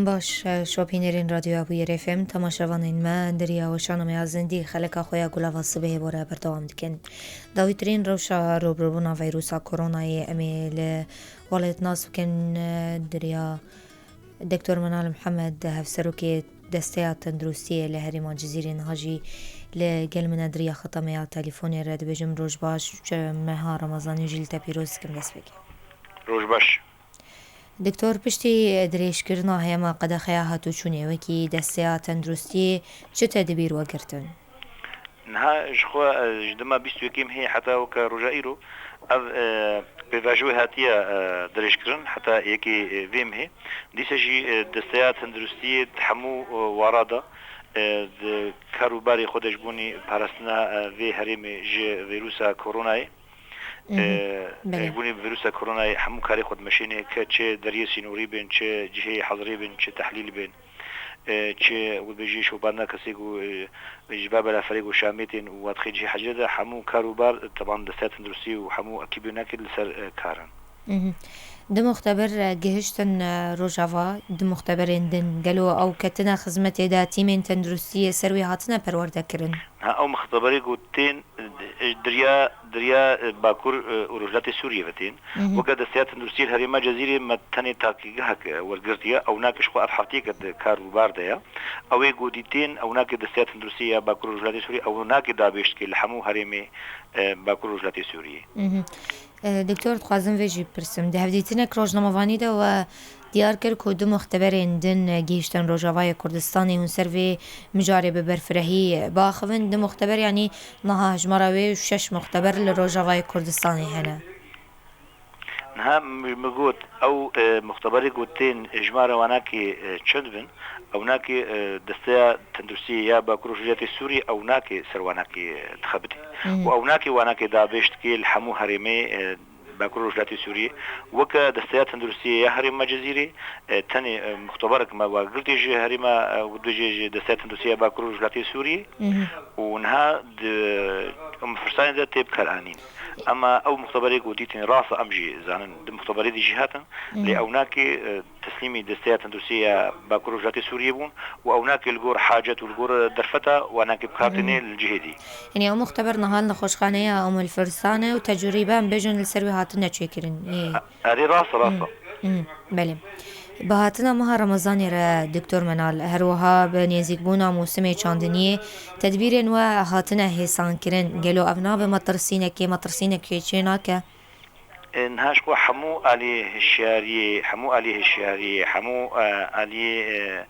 باش شوپینرین رادیو ابوی رفم تماشاوانین من دریا و شانم ازندی خلک خویا گلاوا صبح بوره بردوام دکن داویترین روشا روبرونا ویروسا کرونای امیل والد ناس بکن دریا دكتور منال محمد هفسروكي دستيات تندروسية لهريمان جزيرين هاجي لقل من دريا خطمي على تليفوني راد بجم روج باش مها رمضان يجيل تبيروز كم دست بكي روج باش دكتور پشتی دریش کرنا هیما قد خیاها تو چونه وکی دستیا تندرستی چه تدبیر وگرتن؟ نها جخوا جدما بيستو كيم هي حتى وك رجائيرو اف بفاجوي هاتيا دريش كرن حتى يكي فيم هي دي سجي دستيات تندرستي تحمو ورادا كاروباري خودش بوني بارسنا في هرم جي فيروسا كوروناي بوني فيروسا كورونا حمو كاري خود ماشيني كتشي دريسي نوري بين تشي جهي حضري بين تشي تحليل بين تشي وبيجي شو بعدنا كسيقو جباب الافريق وشاميتين وادخي جهي حجده حمو كاروبار طبعا دستات اندروسي وحمو اكيبيوناكي لسر كارن ده مختبر جهشتن روجافا ده مختبر دن قالوا او كتنا خزمتي دا تيمين تندرسية سروي هاتنا برورده كرن او مختبري قوتين دريا باكور ورجلات سوريا فتين وقد السياسة تندرسية الهريمة جزيرة ما تاني تاكيها والقرطية او ناكش خو افحفتي قد كاروبار ديا او قوديتين او ناكد السياسة تندرسية باكور ورجلات سوريا او ناكد دابشت كي لحمو هريمي باكور ورجلات سوريا دكتور تخوازم ویجی پرسم ده هفدیتنه روزنامه‌وانی ده و دیار کرد که دو مختبرین دن گیشتن روجاوای کردستانی اون سروی مجاری به برفرهی باخوین ده مختبر یعنی نها هجمراوی و 6 مختبر لروجاوای کردستانی هنه نها مقود او مختبري قوتين اجمارا وناكي تشندبن او ناكي دستيا تندرسي يا باكروجياتي السوري او ناكي سرواناكي تخبتي او ناكي وناكي دابشت كي الحمو هرمي باكروجياتي سوري وكا دستيا تندرسي يا هرم جزيري تاني مختبرك ما وقلتي جي هرما ودجي دستيا تندرسي باكروجياتي سوري ونها فرسان ده تيب كالانين اما او مختبري قوديتين راسه امجي زانن مختبري دي جهاتا لاوناكي تسليمي دستيات تندرسيه باكروجاتي سوريا بون واوناكي الجور حاجه والجور درفتا واناكي بكارتني الجهدي يعني او مختبر نهال نخوشخانه ام الفرسانه وتجربه بجن السروي هاتنا تشكرين هذه راسه بله بهاتنا مها رمضان را دكتور منال هروها بنيزيك بونا موسمي چاندنيه تدبيرين و هاتنا هيسان كرن قالو ابنا بمطرسينك چيناك نهاش خو حمو عليه الشاري حمو عليه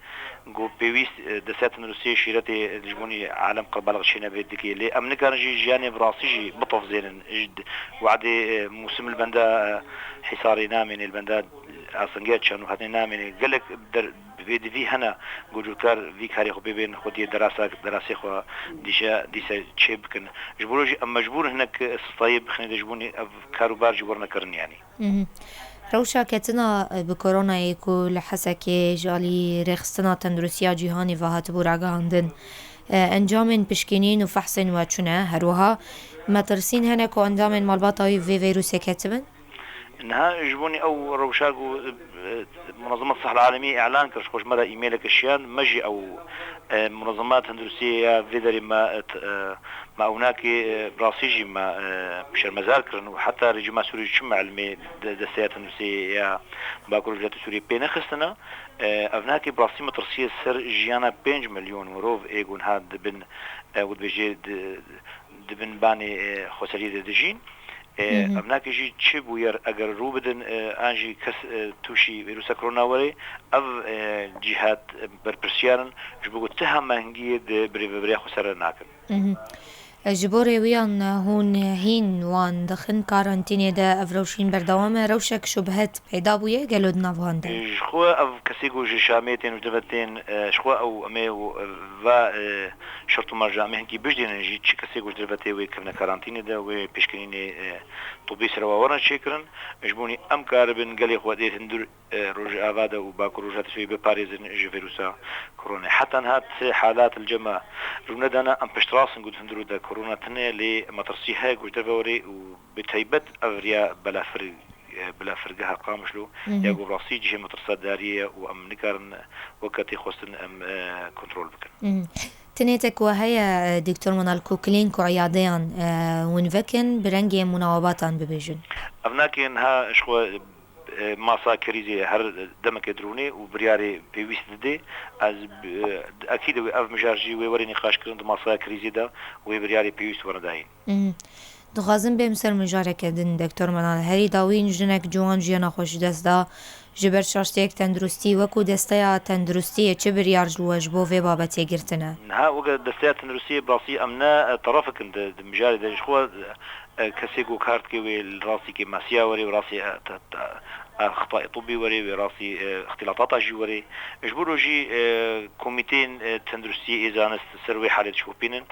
جو بيويس دسات روسيا شيرتي جبوني عالم قبل غشينا بيدكي لي امنكر جي جانب راسي بطف زين جد وعدي موسم البندا حصاري نامن البندا اصلا كانوا وهذه نامن قالك بيدي في هنا جوجوكار في كاري خو بين خدي دراسه خو ديشا تشيب كن جبروجي مجبور هناك طيب خلينا جبوني كاروبار جبرنا كرن يعني روشا كتنا بكورونا يكو لحسكي جالي رخصنا تندرسيا جيهاني وهات بورعا عندن انجام بشكينين وفحصين وچونه هروها مترسين هناك وانجام مالباطاوي في فيروسي كتبن انها جبوني او روشاقو منظمة الصحة العالمية اعلان كرش مرة ايميلك الشيان مجي او منظمات هندروسية فيدري ما هناك براسيجي ما بشر مزاركرن وحتى رجما سوري شمع علمي دسيات هندروسية باكور جات سوري بين خستنا افناكي براسي مترسية سر جيانا 5 مليون وروف ايغون هاد بن ود بيجي دبن باني خسري دجين ابناك جي تشيب وير اگر رو بدن انجي كس توشي فيروس كورونا وري اف جهات بربرسيان جبو تهم هنگي بري خسر ناكن جبوري ويان هون هين وان دخن كارانتيني دا افروشين بردوامه روشك شبهت پیدا بويه قالوا دنا فانده شخوا اف كسيغو جي شاميتين ودفتين شخوا او امي و شرط مرجع مهنكي بجدين جي كسيغو درفتي وي كنا كارانتيني دا وي بيشكنيني طبي سروا ورا شكرا جبوني ام كاربن قالي خو ديت ندور روج افادا وباكو روجات سوي بباريس جي فيروسا كورونا حتى هات حالات الجماعه رندنا ام بشتراس نقول هندرو دا كورونا تنه لمطرسيها قلت بوري وبتهيبت افريا بلافر بلا فرقها قامشلو يا قراسي جه مترصد دارية وأم نكرن وقتي خوستن أم كنترول بكن. تنيتك وهي دكتور منال كوكلينكو عياديان ونفكن برنجي مناوباتان ببيجن أفناكي إنها شخو ماسا كريزي هر دمك دروني وبرياري بيويست دي از اكيد اف مجارجي ووري نقاش كرند ماسا كريزي دا وبرياري بيويست ورداين دخوازم بهم سر مجارك دن دكتور منال هری داوین جنک جوان جیانا خوش دست دا جبر شاشتیک تندرستی وکو دستیا تندرستی چه بریار جلوش بو في بابت يگرتنه ها وقت دستیا تندرستی براسي امنا طرفك مجاري دش خو كسيجو كارت كي الراسي كي ماسيا وري وراسي اخطاء طبي وري وراسي اختلاطات جي وري اجبروا جي كوميتين تندرسي اذا سروي حاله شوبينن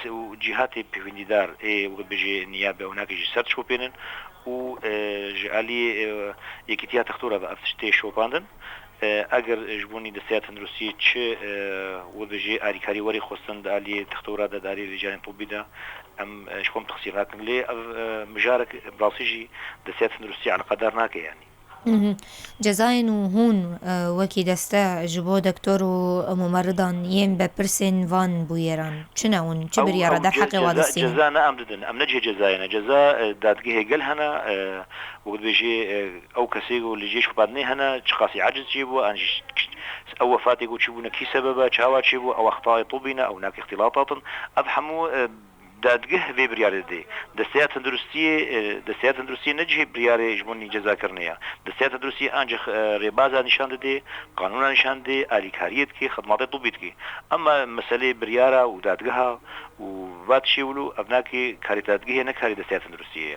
وجهات بيفندار وقت بيجي نيابه هناك جي سرت شوبينن و جالي يكتيا تختورة بأفتشتي شوباندن اگر جبوني دستيات تندرسي چه وبجي آريكاري وري خوستن دالي تختورة داري رجال طبي دا ام شكون تخصيصات لي مجارك براسيجي دستيات تندرسي على قدرناك يعني جزاين وهون وكي دستا جبو دكتور وممرضان يم ببرسن فان بويران شناون چبر يارا در حق وادسين جزانا امددن ام نجه جزاينا جزا دادگه قل هنا وقت بيجي او كسيغو اللي جيش بعدني هنا شخاصي عجز جيبو انجي او وفاتي قو تشيبونا كي سببا شاوا تشيبو او اخطاء طبينا او هناك اختلاطات افحمو دادگه في برياري دي دستيات تندرسي نجه برياري جموني جزا كرنيا دستيات تندرسي انجخ ريبازا نشان دي قانونا نشان دي آليكاريت كي خدمات طبيت كي اما مسألة بريارة ودادگها وفات شيولو ابناكي كاري دادگه نكاري دستيات تندرسي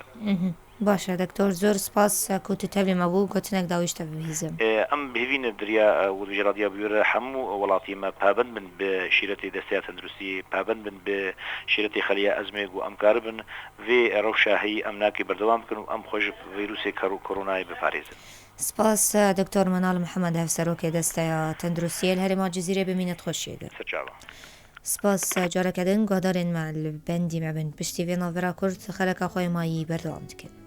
باشه دكتور زور سپاس كنت تبي مبو قلتنك داويش تبي بهزم ام بهوين الدريا والجراديا بيور حمو ولاتي ما بابن من بشيرتي دستيات تندرسي بابن من بشيرتي خليا ازمه و ام كاربن في روشاهي امناكي بردوام كنو ام خوش فيروس كورونا بباريس سپاس دكتور منال محمد هفسروك دستيا تندرسي الهرما جزيره بمينت خوشيده سپاس جاركدن قدرن مع البندي مع بند بشتي في نظرة كرت خلق خوي ماي بردوام دكن